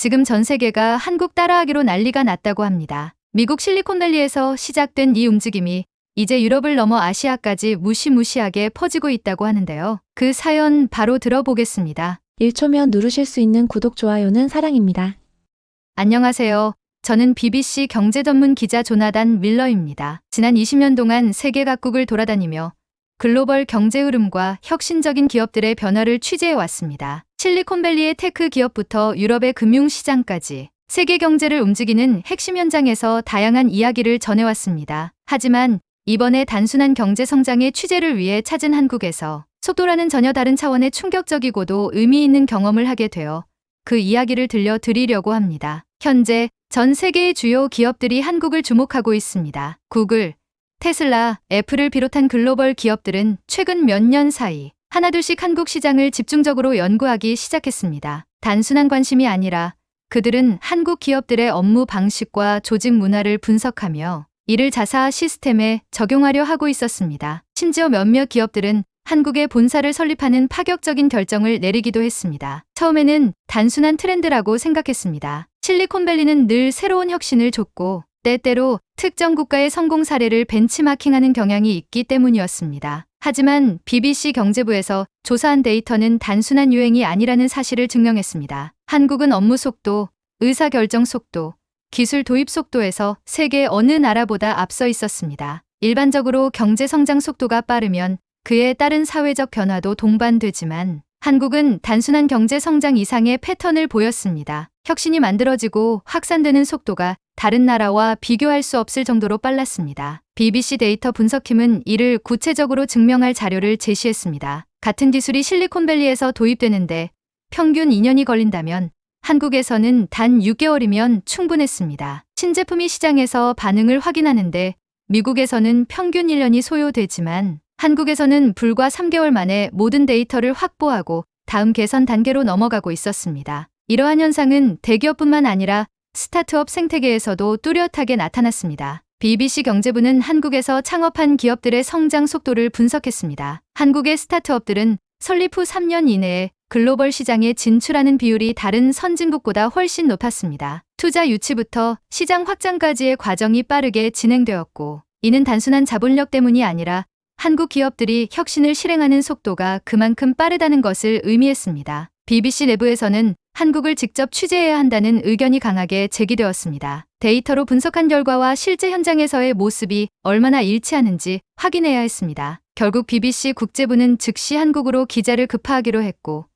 지금 전 세계가 한국 따라하기로 난리가 났다고 합니다. 미국 실리콘밸리에서 시작된 이 움직임이 이제 유럽을 넘어 아시아까지 무시무시하게 퍼지고 있다고 하는데요. 그 사연 바로 들어보겠습니다. 1초면 누르실 수 있는 구독, 좋아요는 사랑입니다. 안녕하세요. 저는 BBC 경제 전문 기자 조나단 밀러입니다. 지난 20년 동안 세계 각국을 돌아다니며 글로벌 경제 흐름과 혁신적인 기업들의 변화를 취재해 왔습니다. 실리콘밸리의 테크 기업부터 유럽의 금융시장까지 세계 경제를 움직이는 핵심 현장에서 다양한 이야기를 전해왔습니다. 하지만 이번에 단순한 경제 성장의 취재를 위해 찾은 한국에서 속도라는 전혀 다른 차원의 충격적이고도 의미 있는 경험을 하게 되어 그 이야기를 들려드리려고 합니다. 현재 전 세계의 주요 기업들이 한국을 주목하고 있습니다. 구글, 테슬라, 애플을 비롯한 글로벌 기업들은 최근 몇 년 사이 하나둘씩 한국 시장을 집중적으로 연구하기 시작했습니다. 단순한 관심이 아니라 그들은 한국 기업들의 업무 방식과 조직 문화를 분석하며 이를 자사 시스템에 적용하려 하고 있었습니다. 심지어 몇몇 기업들은 한국에 본사를 설립하는 파격적인 결정을 내리기도 했습니다. 처음에는 단순한 트렌드라고 생각했습니다. 실리콘밸리는 늘 새로운 혁신을 줬고 때때로 특정 국가의 성공 사례를 벤치마킹하는 경향이 있기 때문이었습니다. 하지만 BBC 경제부에서 조사한 데이터는 단순한 유행이 아니라는 사실을 증명했습니다. 한국은 업무 속도, 의사결정 속도, 기술 도입 속도에서 세계 어느 나라보다 앞서 있었습니다. 일반적으로 경제 성장 속도가 빠르면 그에 따른 사회적 변화도 동반되지만 한국은 단순한 경제 성장 이상의 패턴을 보였습니다. 혁신이 만들어지고 확산되는 속도가 다른 나라와 비교할 수 없을 정도로 빨랐습니다. BBC 데이터 분석팀은 이를 구체적으로 증명할 자료를 제시했습니다. 같은 기술이 실리콘밸리에서 도입되는데 평균 2년이 걸린다면 한국에서는 단 6개월이면 충분했습니다. 신제품이 시장에서 반응을 확인하는데 미국에서는 평균 1년이 소요되지만 한국에서는 불과 3개월 만에 모든 데이터를 확보하고 다음 개선 단계로 넘어가고 있었습니다. 이러한 현상은 대기업뿐만 아니라 스타트업 생태계에서도 뚜렷하게 나타났습니다. BBC 경제부는 한국에서 창업한 기업들의 성장 속도를 분석했습니다. 한국의 스타트업들은 설립 후 3년 이내에 글로벌 시장에 진출하는 비율이 다른 선진국보다 훨씬 높았습니다. 투자 유치부터 시장 확장까지의 과정이 빠르게 진행되었고, 이는 단순한 자본력 때문이 아니라 한국 기업들이 혁신을 실행하는 속도가 그만큼 빠르다는 것을 의미했습니다. BBC 내부에서는 한국을 직접 취재해야 한다는 의견이 강하게 제기되었습니다. 데이터로 분석한 결과와 실제 현장에서의 모습이 얼마나 일치하는지 확인해야 했습니다. 결국 BBC 국제부는 즉시 한국으로 기자를 급파하기로 했고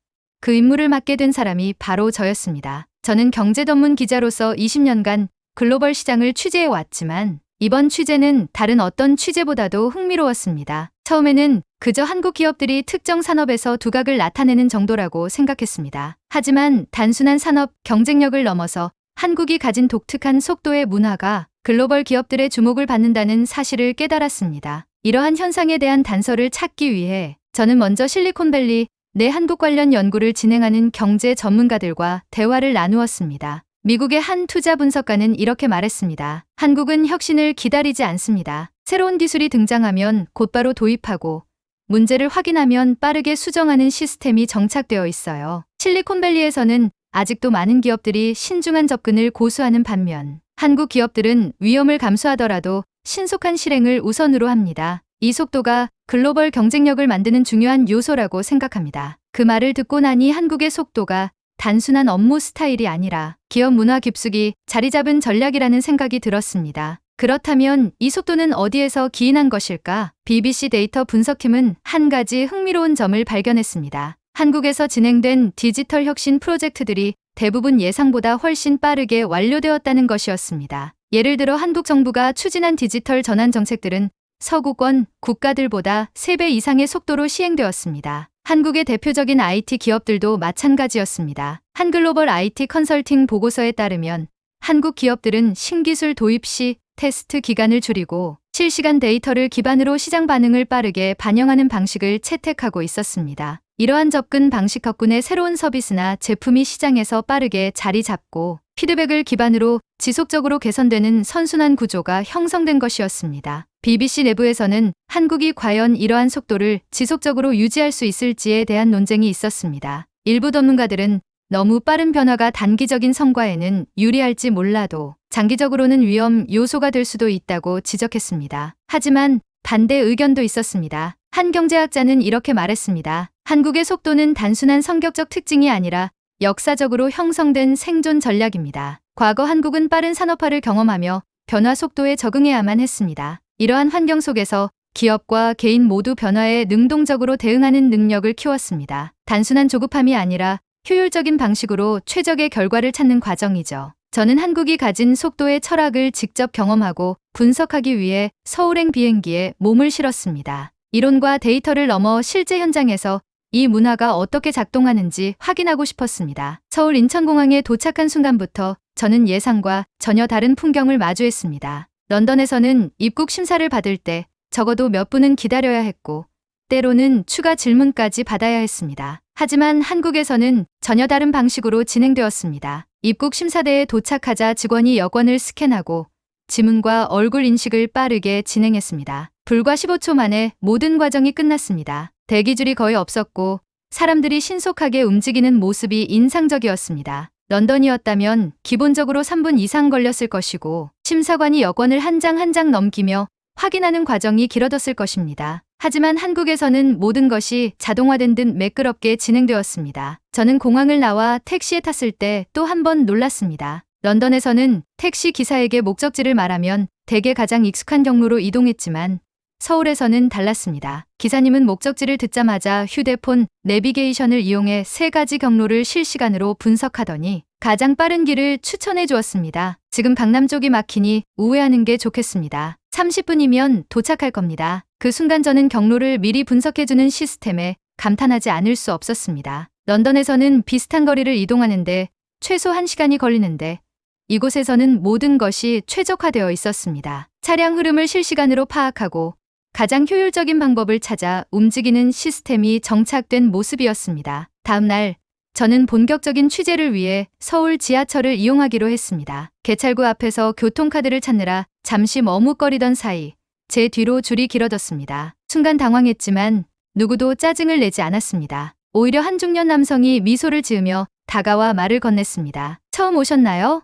그 임무를 맡게 된 사람이 바로 저였습니다. 저는 경제 전문 기자로서 20년간 글로벌 시장을 취재해 왔지만 이번 취재는 다른 어떤 취재보다도 흥미로웠습니다. 처음에는 그저 한국 기업들이 특정 산업에서 두각을 나타내는 정도라고 생각했습니다. 하지만 단순한 산업 경쟁력을 넘어서 한국이 가진 독특한 속도의 문화가 글로벌 기업들의 주목을 받는다는 사실을 깨달았습니다. 이러한 현상에 대한 단서를 찾기 위해 저는 먼저 실리콘밸리 내 한국 관련 연구를 진행하는 경제 전문가들과 대화를 나누었습니다. 미국의 한 투자 분석가는 이렇게 말했습니다. 한국은 혁신을 기다리지 않습니다. 새로운 기술이 등장하면 곧바로 도입하고 문제를 확인하면 빠르게 수정하는 시스템이 정착되어 있어요. 실리콘밸리에서는 아직도 많은 기업들이 신중한 접근을 고수하는 반면 한국 기업들은 위험을 감수하더라도 신속한 실행을 우선으로 합니다. 이 속도가 글로벌 경쟁력을 만드는 중요한 요소라고 생각합니다. 그 말을 듣고 나니 한국의 속도가 단순한 업무 스타일이 아니라 기업 문화 깊숙이 자리 잡은 전략이라는 생각이 들었습니다. 그렇다면 이 속도는 어디에서 기인한 것일까? BBC 데이터 분석팀은 한 가지 흥미로운 점을 발견했습니다. 한국에서 진행된 디지털 혁신 프로젝트들이 대부분 예상보다 훨씬 빠르게 완료되었다는 것이었습니다. 예를 들어 한국 정부가 추진한 디지털 전환 정책들은 서구권 국가들보다 3배 이상의 속도로 시행되었습니다. 한국의 대표적인 IT 기업들도 마찬가지였습니다. 한 글로벌 IT 컨설팅 보고서에 따르면 한국 기업들은 신기술 도입 시 테스트 기간을 줄이고 실시간 데이터를 기반으로 시장 반응을 빠르게 반영하는 방식을 채택하고 있었습니다. 이러한 접근 방식 덕분에 새로운 서비스나 제품이 시장에서 빠르게 자리 잡고 피드백을 기반으로 지속적으로 개선되는 선순환 구조가 형성된 것이었습니다. BBC 내부에서는 한국이 과연 이러한 속도를 지속적으로 유지할 수 있을지에 대한 논쟁이 있었습니다. 일부 전문가들은 너무 빠른 변화가 단기적인 성과에는 유리할지 몰라도 장기적으로는 위험 요소가 될 수도 있다고 지적했습니다. 하지만 반대 의견도 있었습니다. 한 경제학자는 이렇게 말했습니다. 한국의 속도는 단순한 성격적 특징이 아니라 역사적으로 형성된 생존 전략입니다. 과거 한국은 빠른 산업화를 경험하며 변화 속도에 적응해야만 했습니다. 이러한 환경 속에서 기업과 개인 모두 변화에 능동적으로 대응하는 능력을 키웠습니다. 단순한 조급함이 아니라 효율적인 방식으로 최적의 결과를 찾는 과정이죠. 저는 한국이 가진 속도의 철학을 직접 경험하고 분석하기 위해 서울행 비행기에 몸을 실었습니다. 이론과 데이터를 넘어 실제 현장에서 이 문화가 어떻게 작동하는지 확인하고 싶었습니다. 서울 인천공항에 도착한 순간부터 저는 예상과 전혀 다른 풍경을 마주했습니다. 런던에서는 입국 심사를 받을 때 적어도 몇 분은 기다려야 했고 때로는 추가 질문까지 받아야 했습니다. 하지만 한국에서는 전혀 다른 방식으로 진행되었습니다. 입국 심사대에 도착하자 직원이 여권을 스캔하고 지문과 얼굴 인식을 빠르게 진행했습니다. 불과 15초 만에 모든 과정이 끝났습니다. 대기줄이 거의 없었고 사람들이 신속하게 움직이는 모습이 인상적이었습니다. 런던이었다면 기본적으로 3분 이상 걸렸을 것이고 심사관이 여권을 한 장 한 장 넘기며 확인하는 과정이 길어졌을 것입니다. 하지만 한국에서는 모든 것이 자동화된 듯 매끄럽게 진행되었습니다. 저는 공항을 나와 택시에 탔을 때 또 한 번 놀랐습니다. 런던에서는 택시 기사에게 목적지를 말하면 대개 가장 익숙한 경로로 이동했지만 서울에서는 달랐습니다. 기사님은 목적지를 듣자마자 휴대폰 내비게이션을 이용해 3가지 경로를 실시간으로 분석하더니 가장 빠른 길을 추천해 주었습니다. 지금 강남 쪽이 막히니 우회하는 게 좋겠습니다. 30분이면 도착할 겁니다. 그 순간 저는 경로를 미리 분석해주는 시스템에 감탄하지 않을 수 없었습니다. 런던에서는 비슷한 거리를 이동하는데 최소 1시간이 걸리는데 이곳에서는 모든 것이 최적화되어 있었습니다. 차량 흐름을 실시간으로 파악하고 가장 효율적인 방법을 찾아 움직이는 시스템이 정착된 모습이었습니다. 다음 날 저는 본격적인 취재를 위해 서울 지하철을 이용하기로 했습니다. 개찰구 앞에서 교통카드를 찾느라 잠시 머뭇거리던 사이 제 뒤로 줄이 길어졌습니다. 순간 당황했지만 누구도 짜증을 내지 않았습니다. 오히려 한 중년 남성이 미소를 지으며 다가와 말을 건넸습니다. 처음 오셨나요?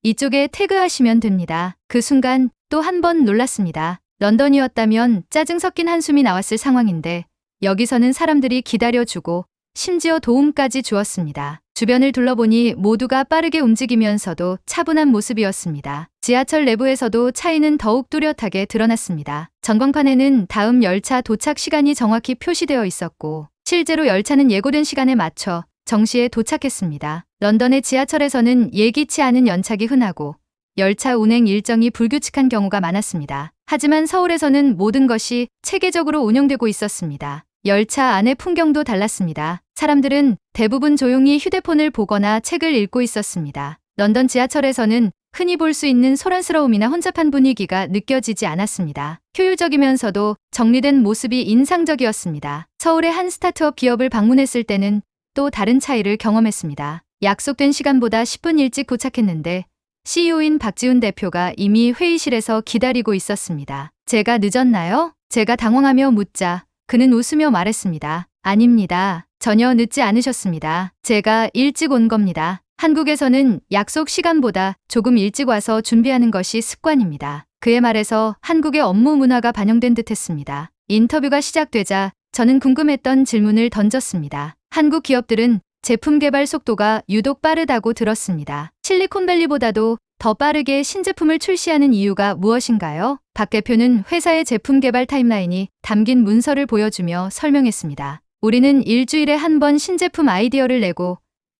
이쪽에 태그하시면 됩니다. 그 순간 또 한 번 놀랐습니다. 런던이었다면 짜증 섞인 한숨이 나왔을 상황인데 여기서는 사람들이 기다려주고 심지어 도움까지 주었습니다. 주변을 둘러보니 모두가 빠르게 움직이면서도 차분한 모습이었습니다. 지하철 내부에서도 차이는 더욱 뚜렷하게 드러났습니다. 전광판에는 다음 열차 도착 시간이 정확히 표시되어 있었고 실제로 열차는 예고된 시간에 맞춰 정시에 도착했습니다. 런던의 지하철에서는 예기치 않은 연착이 흔하고 열차 운행 일정이 불규칙한 경우가 많았습니다. 하지만 서울에서는 모든 것이 체계적으로 운영되고 있었습니다. 열차 안의 풍경도 달랐습니다. 사람들은 대부분 조용히 휴대폰을 보거나 책을 읽고 있었습니다. 런던 지하철에서는 흔히 볼 수 있는 소란스러움이나 혼잡한 분위기가 느껴지지 않았습니다. 효율적이면서도 정리된 모습이 인상적이었습니다. 서울의 한 스타트업 기업을 방문했을 때는 또 다른 차이를 경험했습니다. 약속된 시간보다 10분 일찍 도착했는데 CEO인 박지훈 대표가 이미 회의실에서 기다리고 있었습니다. 제가 늦었나요? 제가 당황하며 묻자 그는 웃으며 말했습니다. 아닙니다. 전혀 늦지 않으셨습니다. 제가 일찍 온 겁니다. 한국에서는 약속 시간보다 조금 일찍 와서 준비하는 것이 습관입니다. 그의 말에서 한국의 업무 문화가 반영된 듯했습니다. 인터뷰가 시작되자 저는 궁금했던 질문을 던졌습니다. 한국 기업들은 제품 개발 속도가 유독 빠르다고 들었습니다. 실리콘밸리보다도 더 빠르게 신제품을 출시하는 이유가 무엇인가요? 박 대표는 회사의 제품 개발 타임라인이 담긴 문서를 보여주며 설명했습니다. 우리는 일주일에 한 번 신제품 아이디어를 내고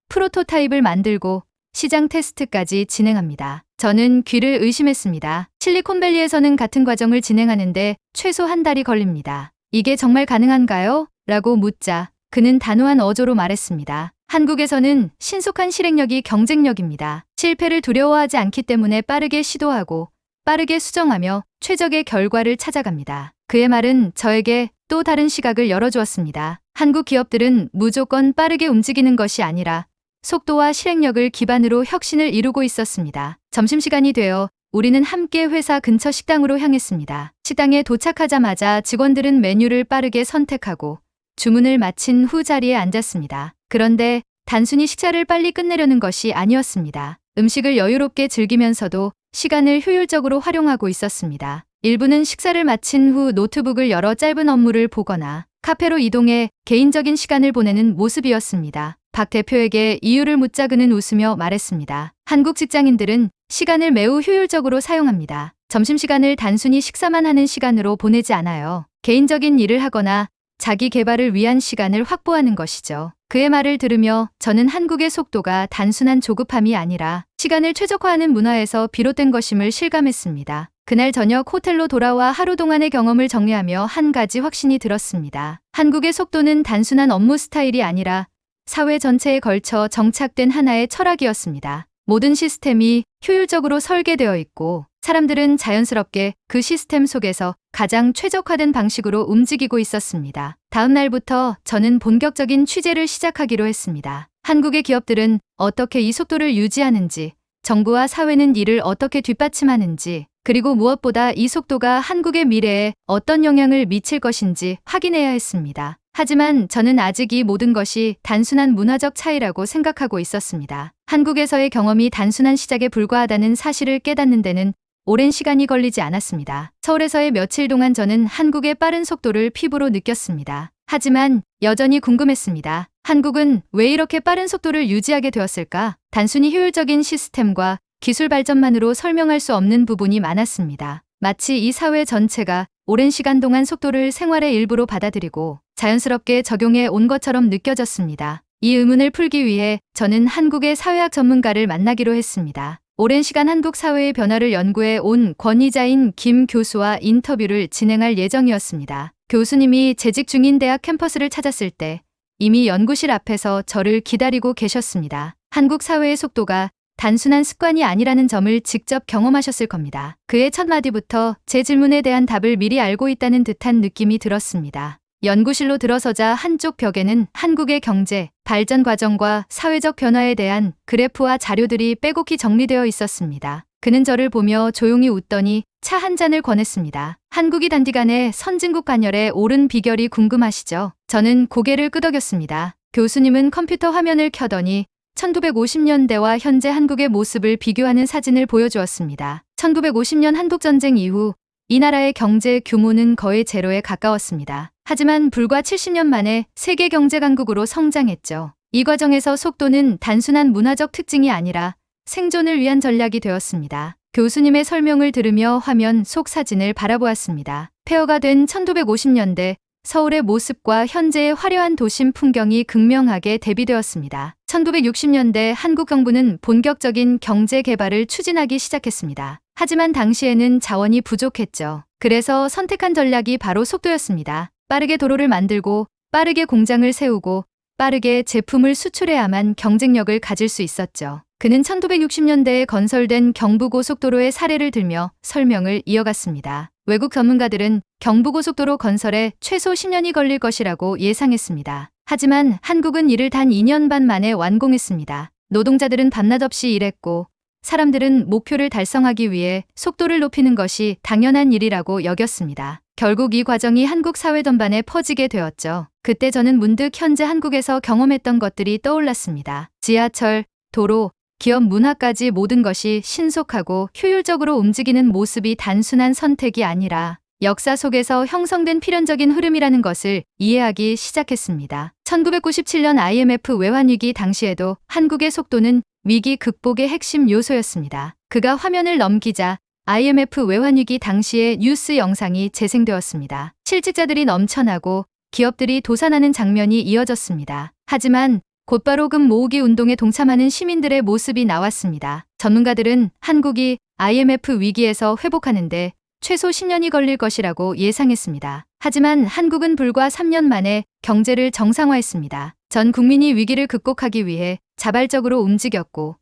프로토타입을 만들고 시장 테스트까지 진행합니다. 저는 귀를 의심했습니다. 실리콘밸리에서는 같은 과정을 진행하는데 최소 한 달이 걸립니다. 이게 정말 가능한가요? 라고 묻자 그는 단호한 어조로 말했습니다. 한국에서는 신속한 실행력이 경쟁력입니다. 실패를 두려워하지 않기 때문에 빠르게 시도하고 빠르게 수정하며 최적의 결과를 찾아갑니다. 그의 말은 저에게 또 다른 시각을 열어주었습니다. 한국 기업들은 무조건 빠르게 움직이는 것이 아니라 속도와 실행력을 기반으로 혁신을 이루고 있었습니다. 점심시간이 되어 우리는 함께 회사 근처 식당으로 향했습니다. 식당에 도착하자마자 직원들은 메뉴를 빠르게 선택하고 주문을 마친 후 자리에 앉았습니다. 그런데 단순히 식사를 빨리 끝내려는 것이 아니었습니다. 음식을 여유롭게 즐기면서도 시간을 효율적으로 활용하고 있었습니다. 일부는 식사를 마친 후 노트북을 열어 짧은 업무를 보거나 카페로 이동해 개인적인 시간을 보내는 모습이었습니다. 박 대표에게 이유를 묻자 그는 웃으며 말했습니다. 한국 직장인들은 시간을 매우 효율적으로 사용합니다. 점심시간을 단순히 식사만 하는 시간으로 보내지 않아요. 개인적인 일을 하거나 자기 개발을 위한 시간을 확보하는 것이죠. 그의 말을 들으며 저는 한국의 속도가 단순한 조급함이 아니라 시간을 최적화하는 문화에서 비롯된 것임을 실감했습니다. 그날 저녁 호텔로 돌아와 하루 동안의 경험을 정리하며 한 가지 확신이 들었습니다. 한국의 속도는 단순한 업무 스타일이 아니라 사회 전체에 걸쳐 정착된 하나의 철학이었습니다. 모든 시스템이 효율적으로 설계되어 있고 사람들은 자연스럽게 그 시스템 속에서 가장 최적화된 방식으로 움직이고 있었습니다. 다음 날부터 저는 본격적인 취재를 시작하기로 했습니다. 한국의 기업들은 어떻게 이 속도를 유지하는지, 정부와 사회는 이를 어떻게 뒷받침하는지, 그리고 무엇보다 이 속도가 한국의 미래에 어떤 영향을 미칠 것인지 확인해야 했습니다. 하지만 저는 아직 이 모든 것이 단순한 문화적 차이라고 생각하고 있었습니다. 한국에서의 경험이 단순한 시작에 불과하다는 사실을 깨닫는 데는 오랜 시간이 걸리지 않았습니다. 서울에서의 며칠 동안 저는 한국의 빠른 속도를 피부로 느꼈습니다. 하지만 여전히 궁금했습니다. 한국은 왜 이렇게 빠른 속도를 유지하게 되었을까? 단순히 효율적인 시스템과 기술 발전만으로 설명할 수 없는 부분이 많았습니다. 마치 이 사회 전체가 오랜 시간 동안 속도를 생활의 일부로 받아들이고 자연스럽게 적용해 온 것처럼 느껴졌습니다. 이 의문을 풀기 위해 저는 한국의 사회학 전문가를 만나기로 했습니다. 오랜 시간 한국 사회의 변화를 연구해 온 권위자인 김 교수와 인터뷰를 진행할 예정이었습니다. 교수님이 재직 중인 대학 캠퍼스를 찾았을 때 이미 연구실 앞에서 저를 기다리고 계셨습니다. 한국 사회의 속도가 단순한 습관이 아니라는 점을 직접 경험하셨을 겁니다. 그의 첫 마디부터 제 질문에 대한 답을 미리 알고 있다는 듯한 느낌이 들었습니다. 연구실로 들어서자 한쪽 벽에는 한국의 경제, 발전 과정과 사회적 변화에 대한 그래프와 자료들이 빼곡히 정리되어 있었습니다. 그는 저를 보며 조용히 웃더니 차 한 잔을 권했습니다. 한국이 단기간에 선진국 반열에 오른 비결이 궁금하시죠? 저는 고개를 끄덕였습니다. 교수님은 컴퓨터 화면을 켜더니 1950년대와 현재 한국의 모습을 비교하는 사진을 보여주었습니다. 1950년 한국전쟁 이후 이 나라의 경제 규모는 거의 제로에 가까웠습니다. 하지만 불과 70년 만에 세계 경제 강국으로 성장했죠. 이 과정에서 속도는 단순한 문화적 특징이 아니라 생존을 위한 전략이 되었습니다. 교수님의 설명을 들으며 화면 속 사진을 바라보았습니다. 폐허가 된 1950년대 서울의 모습과 현재의 화려한 도심 풍경이 극명하게 대비되었습니다. 1960년대 한국 정부는 본격적인 경제 개발을 추진하기 시작했습니다. 하지만 당시에는 자원이 부족했죠. 그래서 선택한 전략이 바로 속도였습니다. 빠르게 도로를 만들고 빠르게 공장을 세우고 빠르게 제품을 수출해야만 경쟁력을 가질 수 있었죠. 그는 1960년대에 건설된 경부고속도로의 사례를 들며 설명을 이어갔습니다. 외국 전문가들은 경부고속도로 건설에 최소 10년이 걸릴 것이라고 예상했습니다. 하지만 한국은 이를 단 2년 반 만에 완공했습니다. 노동자들은 밤낮 없이 일했고 사람들은 목표를 달성하기 위해 속도를 높이는 것이 당연한 일이라고 여겼습니다. 결국 이 과정이 한국 사회 전반에 퍼지게 되었죠. 그때 저는 문득 현재 한국에서 경험했던 것들이 떠올랐습니다. 지하철, 도로, 기업 문화까지 모든 것이 신속하고 효율적으로 움직이는 모습이 단순한 선택이 아니라 역사 속에서 형성된 필연적인 흐름이라는 것을 이해하기 시작했습니다. 1997년 IMF 외환위기 당시에도 한국의 속도는 위기 극복의 핵심 요소였습니다. 그가 화면을 넘기자 IMF 외환위기 당시의 뉴스 영상이 재생되었습니다. 실직자들이 넘쳐나고 기업들이 도산하는 장면이 이어졌습니다. 하지만 곧바로 금 모으기 운동에 동참하는 시민들의 모습이 나왔습니다. 전문가들은 한국이 IMF 위기에서 회복하는데 최소 10년이 걸릴 것이라고 예상했습니다. 하지만 한국은 불과 3년 만에 경제를 정상화했습니다. 전 국민이 위기를 극복하기 위해 자발적으로 움직였고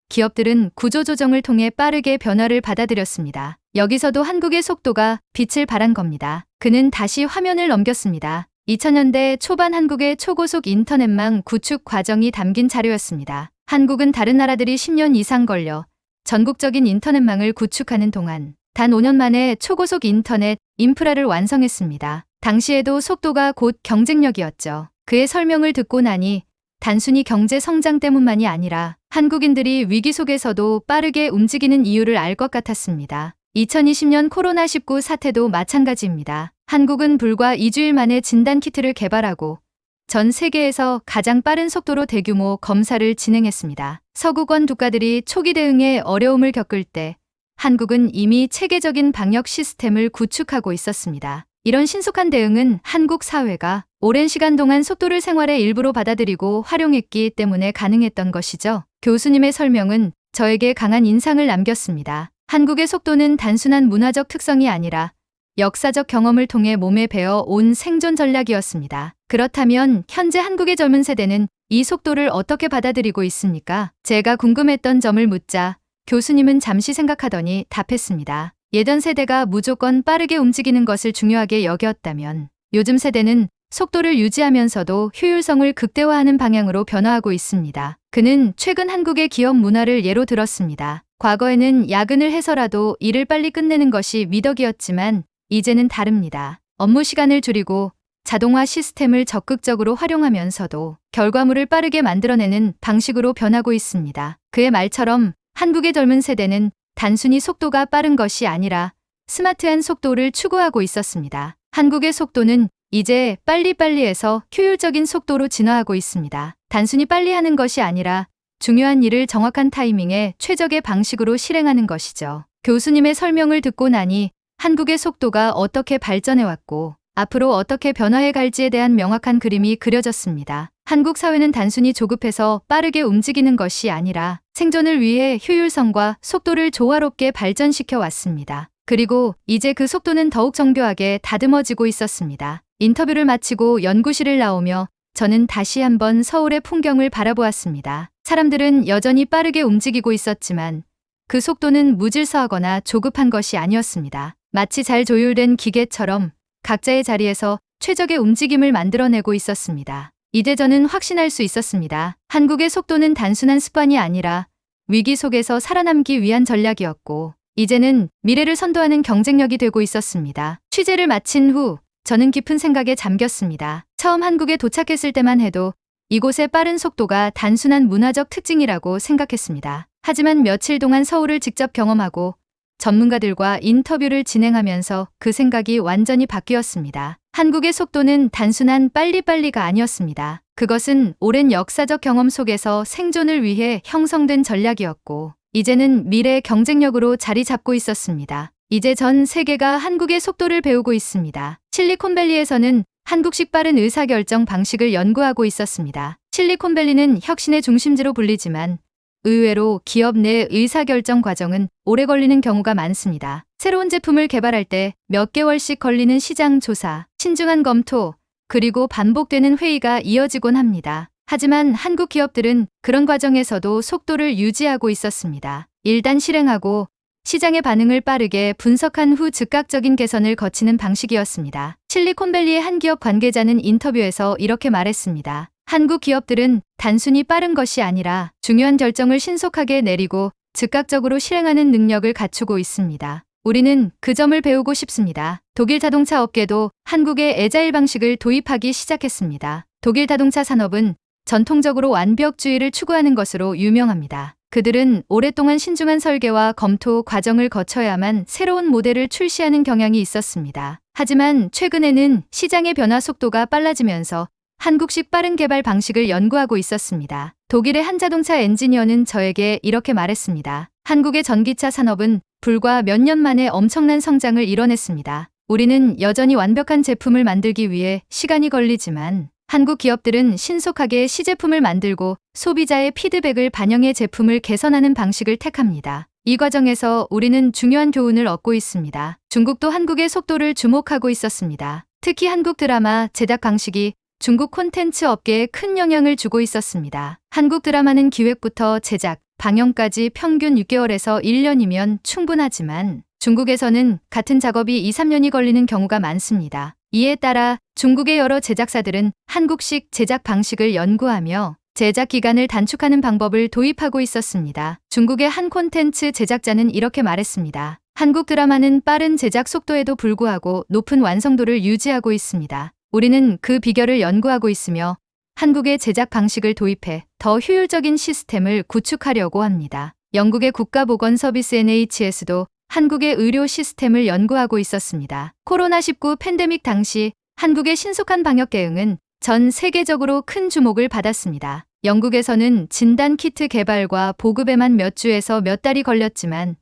기업들은 구조조정을 통해 빠르게 변화를 받아들였습니다. 여기서도 한국의 속도가 빛을 발한 겁니다. 그는 다시 화면을 넘겼습니다. 2000년대 초반 한국의 초고속 인터넷망 구축 과정이 담긴 자료였습니다. 한국은 다른 나라들이 10년 이상 걸려 전국적인 인터넷망을 구축하는 동안 단 5년 만에 초고속 인터넷 인프라를 완성했습니다. 당시에도 속도가 곧 경쟁력이었죠. 그의 설명을 듣고 나니 단순히 경제 성장 때문만이 아니라 한국인들이 위기 속에서도 빠르게 움직이는 이유를 알 것 같았습니다. 2020년 코로나19 사태도 마찬가지입니다. 한국은 불과 2주일 만에 진단키트를 개발하고 전 세계에서 가장 빠른 속도로 대규모 검사를 진행했습니다. 서구권 국가들이 초기 대응에 어려움을 겪을 때 한국은 이미 체계적인 방역 시스템을 구축하고 있었습니다. 이런 신속한 대응은 한국 사회가 오랜 시간 동안 속도를 생활의 일부로 받아들이고 활용했기 때문에 가능했던 것이죠. 교수님의 설명은 저에게 강한 인상을 남겼습니다. 한국의 속도는 단순한 문화적 특성이 아니라 역사적 경험을 통해 몸에 배어 온 생존 전략이었습니다. 그렇다면 현재 한국의 젊은 세대는 이 속도를 어떻게 받아들이고 있습니까? 제가 궁금했던 점을 묻자 교수님은 잠시 생각하더니 답했습니다. 예전 세대가 무조건 빠르게 움직이는 것을 중요하게 여겼다면 요즘 세대는 속도를 유지하면서도 효율성을 극대화하는 방향으로 변화하고 있습니다. 그는 최근 한국의 기업 문화를 예로 들었습니다. 과거에는 야근을 해서라도 일을 빨리 끝내는 것이 미덕이었지만 이제는 다릅니다. 업무 시간을 줄이고 자동화 시스템을 적극적으로 활용하면서도 결과물을 빠르게 만들어내는 방식으로 변하고 있습니다. 그의 말처럼 한국의 젊은 세대는 단순히 속도가 빠른 것이 아니라 스마트한 속도를 추구하고 있었습니다. 한국의 속도는 이제 빨리빨리에서 효율적인 속도로 진화하고 있습니다. 단순히 빨리 하는 것이 아니라 중요한 일을 정확한 타이밍에 최적의 방식으로 실행하는 것이죠. 교수님의 설명을 듣고 나니 한국의 속도가 어떻게 발전해왔고 앞으로 어떻게 변화해 갈지에 대한 명확한 그림이 그려졌습니다. 한국 사회는 단순히 조급해서 빠르게 움직이는 것이 아니라 생존을 위해 효율성과 속도를 조화롭게 발전시켜 왔습니다. 그리고 이제 그 속도는 더욱 정교하게 다듬어지고 있었습니다. 인터뷰를 마치고 연구실을 나오며 저는 다시 한번 서울의 풍경을 바라보았습니다. 사람들은 여전히 빠르게 움직이고 있었지만 그 속도는 무질서하거나 조급한 것이 아니었습니다. 마치 잘 조율된 기계처럼 각자의 자리에서 최적의 움직임을 만들어내고 있었습니다. 이제 저는 확신할 수 있었습니다. 한국의 속도는 단순한 습관이 아니라 위기 속에서 살아남기 위한 전략이었고 이제는 미래를 선도하는 경쟁력이 되고 있었습니다. 취재를 마친 후 저는 깊은 생각에 잠겼습니다. 처음 한국에 도착했을 때만 해도 이곳의 빠른 속도가 단순한 문화적 특징이라고 생각했습니다. 하지만 며칠 동안 서울을 직접 경험하고 전문가들과 인터뷰를 진행하면서 그 생각이 완전히 바뀌었습니다. 한국의 속도는 단순한 빨리빨리가 아니었습니다. 그것은 오랜 역사적 경험 속에서 생존을 위해 형성된 전략이었고 이제는 미래의 경쟁력으로 자리 잡고 있었습니다. 이제 전 세계가 한국의 속도를 배우고 있습니다. 실리콘밸리에서는 한국식 빠른 의사결정 방식을 연구하고 있었습니다. 실리콘밸리는 혁신의 중심지로 불리지만 의외로 기업 내 의사결정 과정은 오래 걸리는 경우가 많습니다. 새로운 제품을 개발할 때 몇 개월씩 걸리는 시장 조사, 신중한 검토, 그리고 반복되는 회의가 이어지곤 합니다. 하지만 한국 기업들은 그런 과정에서도 속도를 유지하고 있었습니다. 일단 실행하고 시장의 반응을 빠르게 분석한 후 즉각적인 개선을 거치는 방식이었습니다. 실리콘밸리의 한 기업 관계자는 인터뷰에서 이렇게 말했습니다. 한국 기업들은 단순히 빠른 것이 아니라 중요한 결정을 신속하게 내리고 즉각적으로 실행하는 능력을 갖추고 있습니다. 우리는 그 점을 배우고 싶습니다. 독일 자동차 업계도 한국의 애자일 방식을 도입하기 시작했습니다. 독일 자동차 산업은 전통적으로 완벽주의를 추구하는 것으로 유명합니다. 그들은 오랫동안 신중한 설계와 검토 과정을 거쳐야만 새로운 모델을 출시하는 경향이 있었습니다. 하지만 최근에는 시장의 변화 속도가 빨라지면서 한국식 빠른 개발 방식을 연구하고 있었습니다. 독일의 한 자동차 엔지니어는 저에게 이렇게 말했습니다. 한국의 전기차 산업은 불과 몇 년 만에 엄청난 성장을 이뤄냈습니다. 우리는 여전히 완벽한 제품을 만들기 위해 시간이 걸리지만 한국 기업들은 신속하게 시제품을 만들고 소비자의 피드백을 반영해 제품을 개선하는 방식을 택합니다. 이 과정에서 우리는 중요한 교훈을 얻고 있습니다. 중국도 한국의 속도를 주목하고 있었습니다. 특히 한국 드라마 제작 방식이 중국 콘텐츠 업계에 큰 영향을 주고 있었습니다. 한국 드라마는 기획부터 제작, 방영까지 평균 6개월에서 1년이면 충분하지만 중국에서는 같은 작업이 2, 3년이 걸리는 경우가 많습니다. 이에 따라 중국의 여러 제작사들은 한국식 제작 방식을 연구하며 제작 기간을 단축하는 방법을 도입하고 있었습니다. 중국의 한 콘텐츠 제작자는 이렇게 말했습니다. 한국 드라마는 빠른 제작 속도에도 불구하고 높은 완성도를 유지하고 있습니다. 우리는 그 비결을 연구하고 있으며 한국의 제작 방식을 도입해 더 효율적인 시스템을 구축하려고 합니다. 영국의 국가보건서비스 NHS도 한국의 의료 시스템을 연구하고 있었습니다. 코로나19 팬데믹 당시 한국의 신속한 방역 대응은 전 세계적으로 큰 주목을 받았습니다. 영국에서는 진단키트 개발과 보급에만 몇 주에서 몇 달이 걸렸지만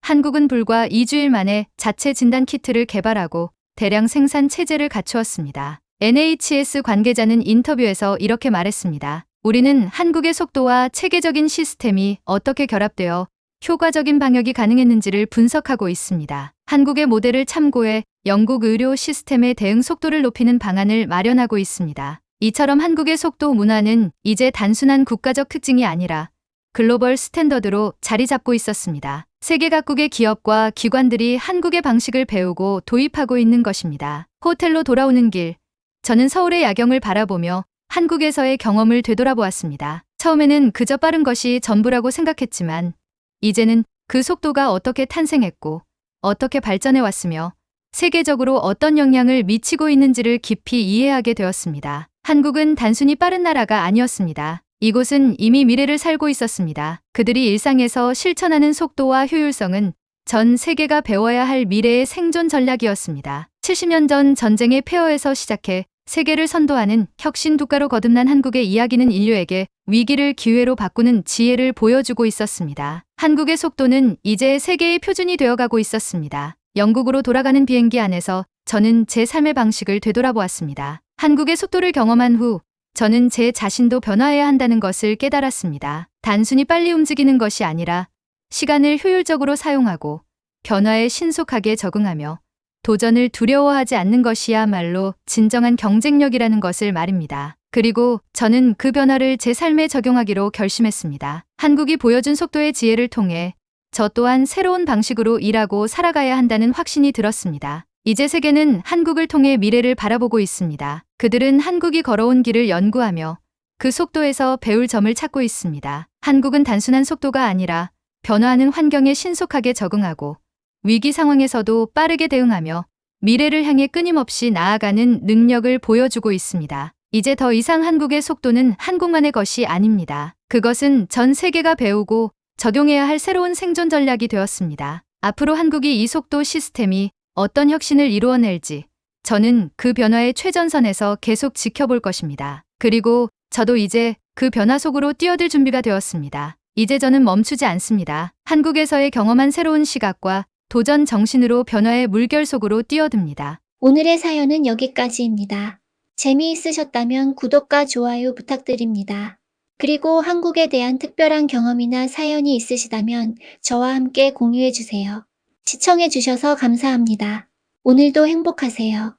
한국은 불과 2주일 만에 자체 진단키트를 개발하고 대량 생산 체제를 갖추었습니다. NHS 관계자는 인터뷰에서 이렇게 말했습니다. 우리는 한국의 속도와 체계적인 시스템이 어떻게 결합되어 효과적인 방역이 가능했는지를 분석하고 있습니다. 한국의 모델을 참고해 영국 의료 시스템의 대응 속도를 높이는 방안을 마련하고 있습니다. 이처럼 한국의 속도 문화는 이제 단순한 국가적 특징이 아니라 글로벌 스탠더드로 자리 잡고 있었습니다. 세계 각국의 기업과 기관들이 한국의 방식을 배우고 도입하고 있는 것입니다. 호텔로 돌아오는 길, 저는 서울의 야경을 바라보며 한국에서의 경험을 되돌아보았습니다. 처음에는 그저 빠른 것이 전부라고 생각했지만 이제는 그 속도가 어떻게 탄생했고 어떻게 발전해 왔으며 세계적으로 어떤 영향을 미치고 있는지를 깊이 이해하게 되었습니다. 한국은 단순히 빠른 나라가 아니었습니다. 이곳은 이미 미래를 살고 있었습니다. 그들이 일상에서 실천하는 속도와 효율성은 전 세계가 배워야 할 미래의 생존 전략이었습니다. 70년 전 전쟁의 폐허에서 시작해 세계를 선도하는 혁신 국가로 거듭난 한국의 이야기는 인류에게 위기를 기회로 바꾸는 지혜를 보여주고 있었습니다. 한국의 속도는 이제 세계의 표준이 되어가고 있었습니다. 영국으로 돌아가는 비행기 안에서 저는 제 삶의 방식을 되돌아보았습니다. 한국의 속도를 경험한 후 저는 제 자신도 변화해야 한다는 것을 깨달았습니다. 단순히 빨리 움직이는 것이 아니라 시간을 효율적으로 사용하고 변화에 신속하게 적응하며 도전을 두려워하지 않는 것이야말로 진정한 경쟁력이라는 것을 말입니다. 그리고 저는 그 변화를 제 삶에 적용하기로 결심했습니다. 한국이 보여준 속도의 지혜를 통해 저 또한 새로운 방식으로 일하고 살아가야 한다는 확신이 들었습니다. 이제 세계는 한국을 통해 미래를 바라보고 있습니다. 그들은 한국이 걸어온 길을 연구하며 그 속도에서 배울 점을 찾고 있습니다. 한국은 단순한 속도가 아니라 변화하는 환경에 신속하게 적응하고 위기 상황에서도 빠르게 대응하며 미래를 향해 끊임없이 나아가는 능력을 보여주고 있습니다. 이제 더 이상 한국의 속도는 한국만의 것이 아닙니다. 그것은 전 세계가 배우고 적용해야 할 새로운 생존 전략이 되었습니다. 앞으로 한국이 이 속도 시스템이 어떤 혁신을 이루어낼지 저는 그 변화의 최전선에서 계속 지켜볼 것입니다. 그리고 저도 이제 그 변화 속으로 뛰어들 준비가 되었습니다. 이제 저는 멈추지 않습니다. 한국에서의 경험한 새로운 시각과 도전 정신으로 변화의 물결 속으로 뛰어듭니다. 오늘의 사연은 여기까지입니다. 재미있으셨다면 구독과 좋아요 부탁드립니다. 그리고 한국에 대한 특별한 경험이나 사연이 있으시다면 저와 함께 공유해 주세요. 시청해 주셔서 감사합니다. 오늘도 행복하세요.